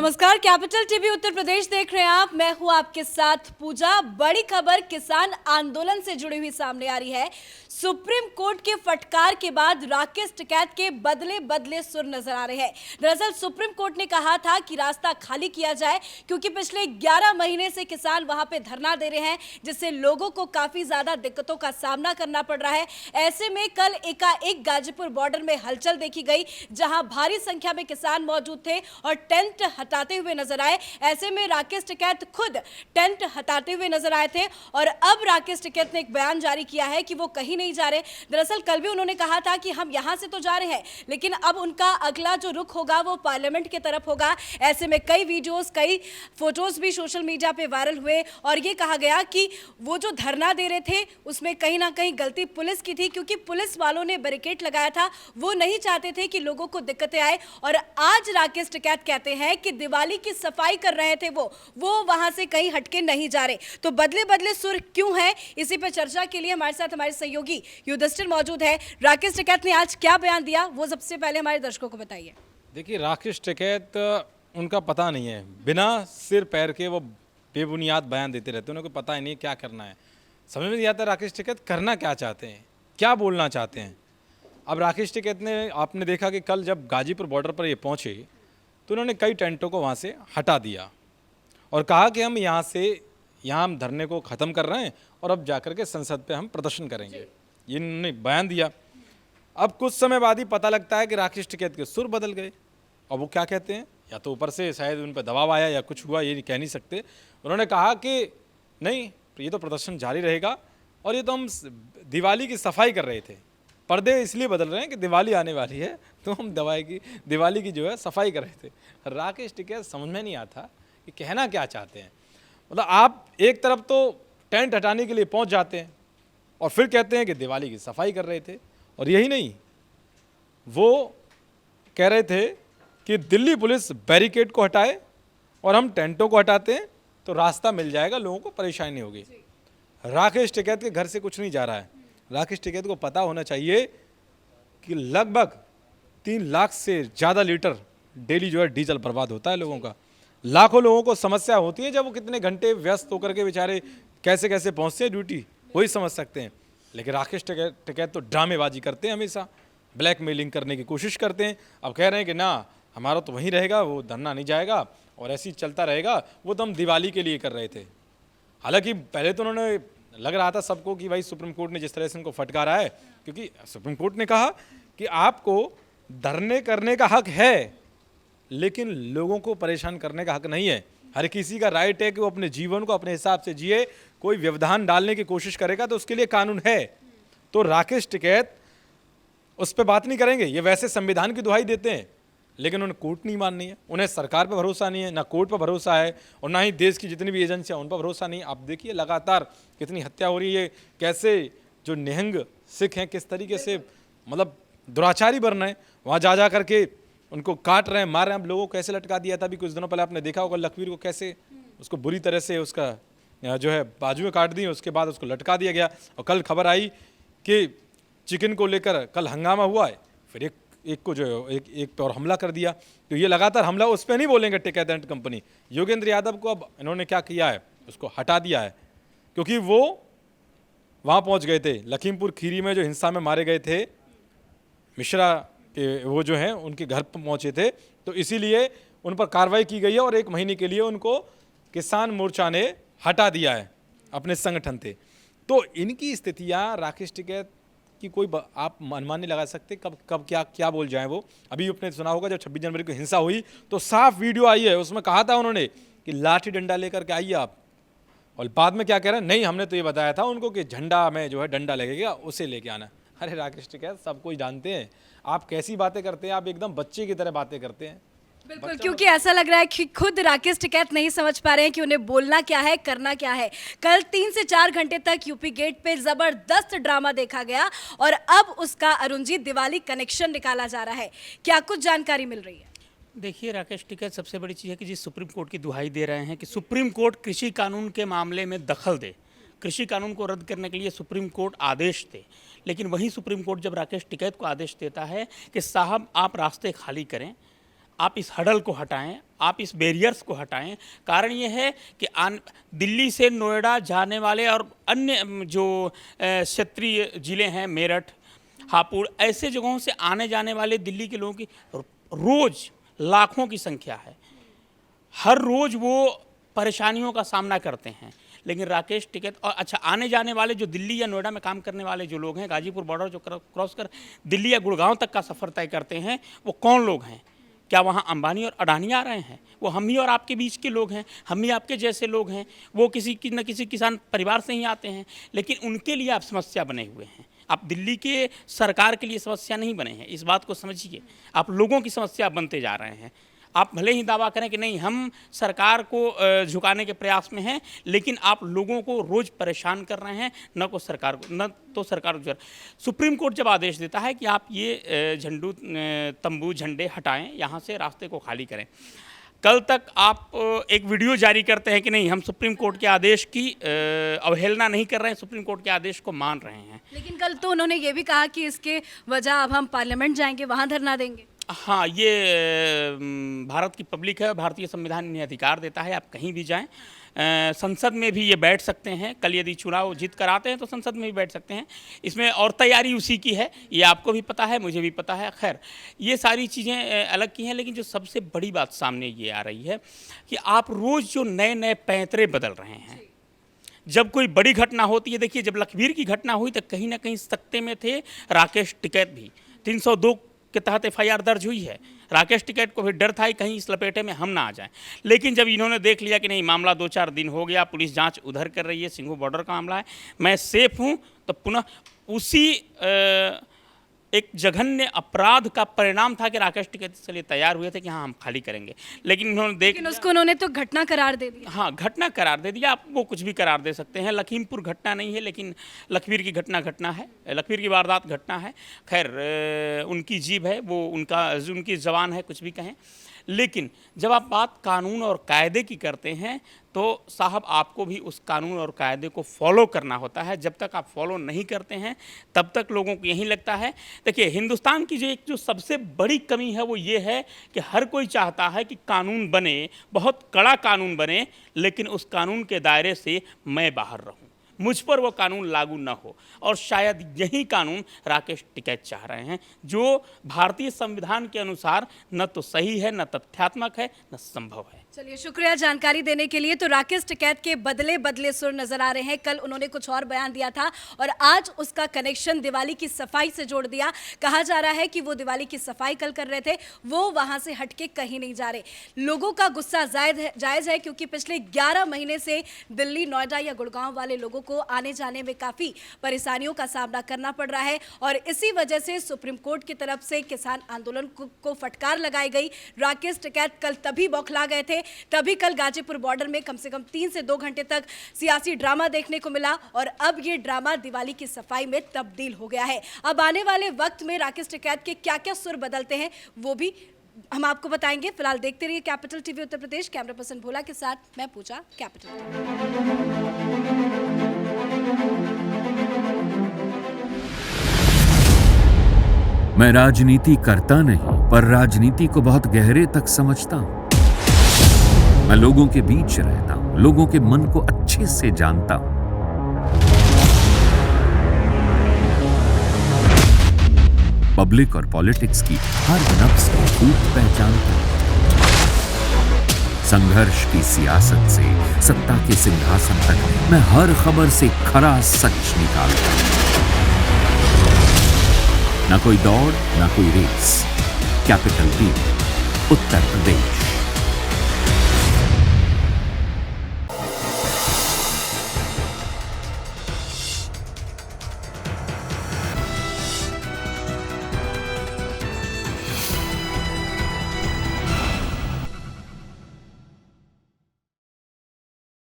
नमस्कार, capital TV Uttar Pradesh देख रहे हैं आप। मैं हूं आपके साथ पूजा। बड़ी खबर किसान आंदोलन से जुड़ी हुई सामने आ रही है। सुप्रीम कोर्ट के फटकार के बाद राकेश टिकैत के बदले बदले सुर नजर आ रहे हैं। दरअसल सुप्रीम कोर्ट ने कहा था कि रास्ता खाली किया जाए, क्योंकि पिछले 11 महीने से किसान वहां पे धरना दे रहे हैं, जिससे लोगों को काफी ज्यादा दिक्कतों का सामना करना पड़ रहा है। ऐसे में कल एकाएक गाजीपुर बॉर्डर में हलचल देखी गई, जहां भारी संख्या में किसान मौजूद थे और टेंट हटाते हुए नजर आए। ऐसे में राकेश टिकैत खुद टेंट हटाते हुए नजर आए थे और अब राकेश टिकैत ने एक बयान जारी किया है कि वो कहीं नहीं जा रहे। दरअसल कल भी उन्होंने कहा था कि हम यहां से तो जा रहे हैं, लेकिन अब उनका अगला जो रुख होगा वो पार्लियामेंट की तरफ होगा। ऐसे में कई वीडियोस, कई फोटोज भी सोशल मीडिया पे वायरल हुए और ये कहा गया कि वो जो धरना दे रहे थे उसमें कहीं ना कहीं गलती पुलिस की थी, क्योंकि पुलिस वालों ने बैरिकेड लगाया था। वो नहीं चाहते थे कि लोगों को दिक्कतें आए। और आज राकेश टिकैत कहते हैं कि दिवाली की सफाई कर रहे थे, वो वहां से कहीं हटके नहीं जा रहे। तो बदले बदले सुर क्यों है, इसी पे चर्चा के लिए हमारे साथ हमारे सहयोगी युधिष्ठिर मौजूद है। राकेश टिकैत ने आज क्या बयान दिया, वो सबसे पहले हमारे दर्शकों को बताइए। देखिए, राकेश टिकैत उनका पता नहीं है, बिना सिर पैर के वो बेबुनियाद बयान देते रहते हैं। उनको पता ही नहीं है क्या करना है। समझ में नहीं आता राकेश टिकैत करना क्या चाहते हैं, क्या बोलना चाहते हैं। अब राकेश टिकैत ने, आपने देखा कि कल जब गाजीपुर बॉर्डर पर ये पहुंचे तो उन्होंने कई टेंटों को वहाँ से हटा दिया और कहा कि हम यहाँ हम धरने को ख़त्म कर रहे हैं और अब जाकर के संसद पे हम प्रदर्शन करेंगे। ये इन्होंने बयान दिया। अब कुछ समय बाद ही पता लगता है कि राकेश टिकैत के सुर बदल गए और वो क्या कहते हैं, या तो ऊपर से शायद उन पर दबाव आया या कुछ हुआ, ये कह नहीं सकते। उन्होंने कहा कि नहीं, ये तो प्रदर्शन जारी रहेगा और ये तो हम दिवाली की सफाई कर रहे थे। पर्दे इसलिए बदल रहे हैं कि दिवाली आने वाली है, तो हम दिवाली की जो है सफाई कर रहे थे। राकेश टिकैत समझ में नहीं आता कि कहना क्या चाहते हैं। मतलब आप एक तरफ तो टेंट हटाने के लिए पहुंच जाते हैं और फिर कहते हैं कि दिवाली की सफाई कर रहे थे। और यही नहीं, वो कह रहे थे कि दिल्ली पुलिस बैरिकेड को हटाए और हम टेंटों को हटाते हैं तो रास्ता मिल जाएगा, लोगों को परेशानी नहीं होगी। राकेश टिकैत के घर से कुछ नहीं जा रहा है। राकेश टिकैत को पता होना चाहिए कि लगभग 3 लाख से ज़्यादा लीटर डेली जो है डीजल बर्बाद होता है लोगों का। लाखों लोगों को समस्या होती है, जब वो कितने घंटे व्यस्त होकर के बेचारे कैसे कैसे पहुँचते हैं ड्यूटी, वही समझ सकते हैं। लेकिन राकेश टिकैत तो ड्रामेबाजी करते हैं, हमेशा ब्लैकमेलिंग करने की कोशिश करते हैं। अब कह रहे हैं कि ना, हमारा तो वहीं रहेगा, वो धरना नहीं जाएगा और ऐसे ही चलता रहेगा, वो तो हम दिवाली के लिए कर रहे थे। हालांकि पहले तो उन्होंने, लग रहा था सबको कि भाई सुप्रीम कोर्ट ने जिस तरह से उनको फटकारा है, क्योंकि सुप्रीम कोर्ट ने कहा कि आपको धरने करने का हक है, लेकिन लोगों को परेशान करने का हक नहीं है। हर किसी का राइट है कि वो अपने जीवन को अपने हिसाब से जिए। कोई व्यवधान डालने की कोशिश करेगा तो उसके लिए कानून है। तो राकेश टिकैत उस पर बात नहीं करेंगे। ये वैसे संविधान की दुहाई देते हैं, लेकिन उन्हें कोर्ट नहीं माननी है, उन्हें सरकार पर भरोसा नहीं है, ना कोर्ट पर भरोसा है और ना ही देश की जितनी भी एजेंसियां उन पर भरोसा नहीं है। आप देखिए लगातार कितनी हत्या हो रही है, कैसे जो निहंग सिख हैं किस तरीके से मतलब दुराचारी बन रहे हैं, वहाँ जा करके उनको काट रहे हैं, मार रहे हैं। अब लोगों को कैसे लटका दिया था, अभी कुछ दिनों पहले आपने देखा होगा लखवीर को, कैसे उसको बुरी तरह से उसका जो है बाजू में काट दी, उसके बाद उसको लटका दिया गया। और कल खबर आई कि चिकन को लेकर कल हंगामा हुआ है, फिर एक को जो है एक पे और हमला कर दिया। तो ये लगातार हमला, उस पर नहीं बोलेंगे टिकैत एंड कंपनी। योगेंद्र यादव को अब इन्होंने क्या किया है, उसको हटा दिया है, क्योंकि वो वहाँ पहुँच गए थे लखीमपुर खीरी में, जो हिंसा में मारे गए थे मिश्रा के, वो जो हैं उनके घर पर पहुँचे थे। तो इसीलिए उन पर कार्रवाई की गई है और 1 महीने के लिए उनको किसान मोर्चा ने हटा दिया है अपने संगठन से। तो इनकी स्थितियाँ राकेश टिकैत कि कोई आप अनुमान नहीं लगा सकते कब क्या बोल जाएं वो। अभी आपने सुना होगा जब 26 जनवरी को हिंसा हुई तो साफ वीडियो आई है, उसमें कहा था उन्होंने कि लाठी डंडा लेकर के आइए आप, और बाद में क्या कह रहे हैं, नहीं हमने तो ये बताया था उनको कि झंडा में जो है डंडा लगेगा, उसे लेके आना। अरे राकेश टिकैत, सब कोई जानते हैं आप कैसी बातें करते हैं, आप एकदम बच्चे की तरह बातें करते हैं। बिल्कुल, क्योंकि ऐसा लग रहा है कि खुद राकेश टिकैत नहीं समझ पा रहे हैं कि उन्हें बोलना क्या है, करना क्या है। कल 3 से 4 घंटे तक यूपी गेट पे जबरदस्त ड्रामा देखा गया और अब उसका अरुणजीत दिवाली कनेक्शन निकाला जा रहा है। क्या कुछ जानकारी मिल रही है? देखिए, राकेश टिकैत सबसे बड़ी चीज़ है कि जिस सुप्रीम कोर्ट की दुहाई दे रहे हैं कि सुप्रीम कोर्ट कृषि कानून के मामले में दखल दे, कृषि कानून को रद्द करने के लिए सुप्रीम कोर्ट आदेश दे। लेकिन वही सुप्रीम कोर्ट जब राकेश टिकैत को आदेश देता है कि साहब आप रास्ते खाली करें, आप इस हडल को हटाएं, आप इस बैरियर्स को हटाएं। कारण ये है कि दिल्ली से नोएडा जाने वाले और अन्य जो क्षेत्रीय ज़िले हैं, मेरठ, हापुड़, ऐसे जगहों से आने जाने वाले दिल्ली के लोगों की रोज़ लाखों की संख्या है। हर रोज़ वो परेशानियों का सामना करते हैं। लेकिन राकेश टिकैत और अच्छा आने जाने वाले जो दिल्ली या नोएडा में काम करने वाले जो लोग हैं, गाजीपुर बॉर्डर जो क्रॉस कर दिल्ली या गुड़गांव तक का सफ़र तय करते हैं, वो कौन लोग हैं? क्या वहाँ अंबानी और अडानी आ रहे हैं? वो हम ही और आपके बीच के लोग हैं, हम ही आपके जैसे लोग हैं। वो किसी न किसी किसान परिवार से ही आते हैं, लेकिन उनके लिए आप समस्या बने हुए हैं। आप दिल्ली के सरकार के लिए समस्या नहीं बने हैं, इस बात को समझिए। आप लोगों की समस्या बनते जा रहे हैं। आप भले ही दावा करें कि नहीं हम सरकार को झुकाने के प्रयास में हैं, लेकिन आप लोगों को रोज़ परेशान कर रहे हैं, न तो सरकार को। सुप्रीम कोर्ट जब आदेश देता है कि आप ये तंबू झंडे हटाएं, यहाँ से रास्ते को खाली करें, कल तक आप एक वीडियो जारी करते हैं कि नहीं हम सुप्रीम कोर्ट के आदेश की अवहेलना नहीं कर रहे हैं, सुप्रीम कोर्ट के आदेश को मान रहे हैं। लेकिन कल तो उन्होंने ये भी कहा कि इसके वजह अब हम पार्लियामेंट जाएंगे, वहाँ धरना देंगे। हाँ, ये भारत की पब्लिक है, भारतीय संविधान इन्हें अधिकार देता है, आप कहीं भी जाएं। संसद में भी ये बैठ सकते हैं। कल यदि चुनाव जीत कर आते हैं तो संसद में भी बैठ सकते हैं। इसमें और तैयारी उसी की है, ये आपको भी पता है, मुझे भी पता है। खैर, ये सारी चीज़ें अलग की हैं, लेकिन जो सबसे बड़ी बात सामने ये आ रही है कि आप रोज़ जो नए नए पैंतरे बदल रहे हैं। जब कोई बड़ी घटना होती है, देखिए जब लखीमपुर की घटना हुई तो कहीं ना कहीं सकते में थे राकेश टिकैत भी। 302 के तहत एफआईआर दर्ज हुई है। राकेश टिकैत को भी डर था कहीं इस लपेटे में हम ना आ जाएं। लेकिन जब इन्होंने देख लिया कि नहीं मामला 2-4 दिन हो गया, पुलिस जांच उधर कर रही है, सिंघू बॉर्डर का मामला है, मैं सेफ हूं, तो पुनः उसी एक जघन्य अपराध का परिणाम था कि राकेश टिकैत इसके लिए तैयार हुए थे कि हाँ हम खाली करेंगे। लेकिन उन्होंने तो घटना करार दे दिया। हाँ, घटना करार दे दिया। आप वो कुछ भी करार दे सकते हैं। लखीमपुर घटना नहीं है, लेकिन लखीमपुर की घटना है, लखीमपुर की वारदात घटना है। खैर, उनकी जीभ है, वो उनकी जबान है, कुछ भी कहें। लेकिन जब आप बात कानून और कायदे की करते हैं तो साहब आपको भी उस कानून और कायदे को फॉलो करना होता है। जब तक आप फॉलो नहीं करते हैं तब तक लोगों को यही लगता है। देखिए, हिंदुस्तान की जो सबसे बड़ी कमी है वो ये है कि हर कोई चाहता है कि कानून बने, बहुत कड़ा कानून बने, लेकिन उस कानून के दायरे से मैं बाहर रहूं, मुझ पर वो कानून लागू न हो। और शायद यही कानून राकेश टिकैत चाह रहे हैं, जो भारतीय संविधान के अनुसार न तो सही है, न तथ्यात्मक है, न संभव है। चलिए, शुक्रिया जानकारी देने के लिए। तो राकेश टिकैत के बदले बदले सुर नजर आ रहे हैं। कल उन्होंने कुछ और बयान दिया था और आज उसका कनेक्शन दिवाली की सफाई से जोड़ दिया। कहा जा रहा है कि वो दिवाली की सफाई कल कर रहे थे, वो वहां से हटके कहीं नहीं जा रहे। लोगों का गुस्सा जायज है क्योंकि पिछले 11 महीने से दिल्ली, नोएडा या गुड़गांव वाले लोगों को आने जाने में काफी परेशानियों का सामना करना पड़ रहा है और इसी वजह से सुप्रीम कोर्ट की तरफ से किसान आंदोलन को फटकार लगाई गई। राकेश टिकैत कल तभी बौखला गए थे, तभी कल गाजीपुर बॉर्डर में कम से कम 3 से 2 घंटे तक सियासी ड्रामा देखने को मिला और अब ये ड्रामा दिवाली की सफाई में तब्दील हो गया है। अब आने वाले वक्त में राकेश टिकैत के क्या क्या सुर बदलते हैं वो भी हम आपको बताएंगे। फिलहाल देखते रहिए capital TV Uttar Pradesh. Camera person भोला के साथ मैं पूजा, कैपिटल। मैं राजनीति करता नहीं, पर राजनीति को बहुत गहरे तक समझता हूं। मैं लोगों के बीच रहता हूं, लोगों के मन को अच्छे से जानता हूं। पब्लिक और पॉलिटिक्स की हर नब्ज को खूब पहचानता हूं। संघर्ष की सियासत से सत्ता के सिंहासन तक मैं हर खबर से खरा सच निकालता हूं। ना कोई दौड़, ना कोई race. Capital TV, Uttar Pradesh.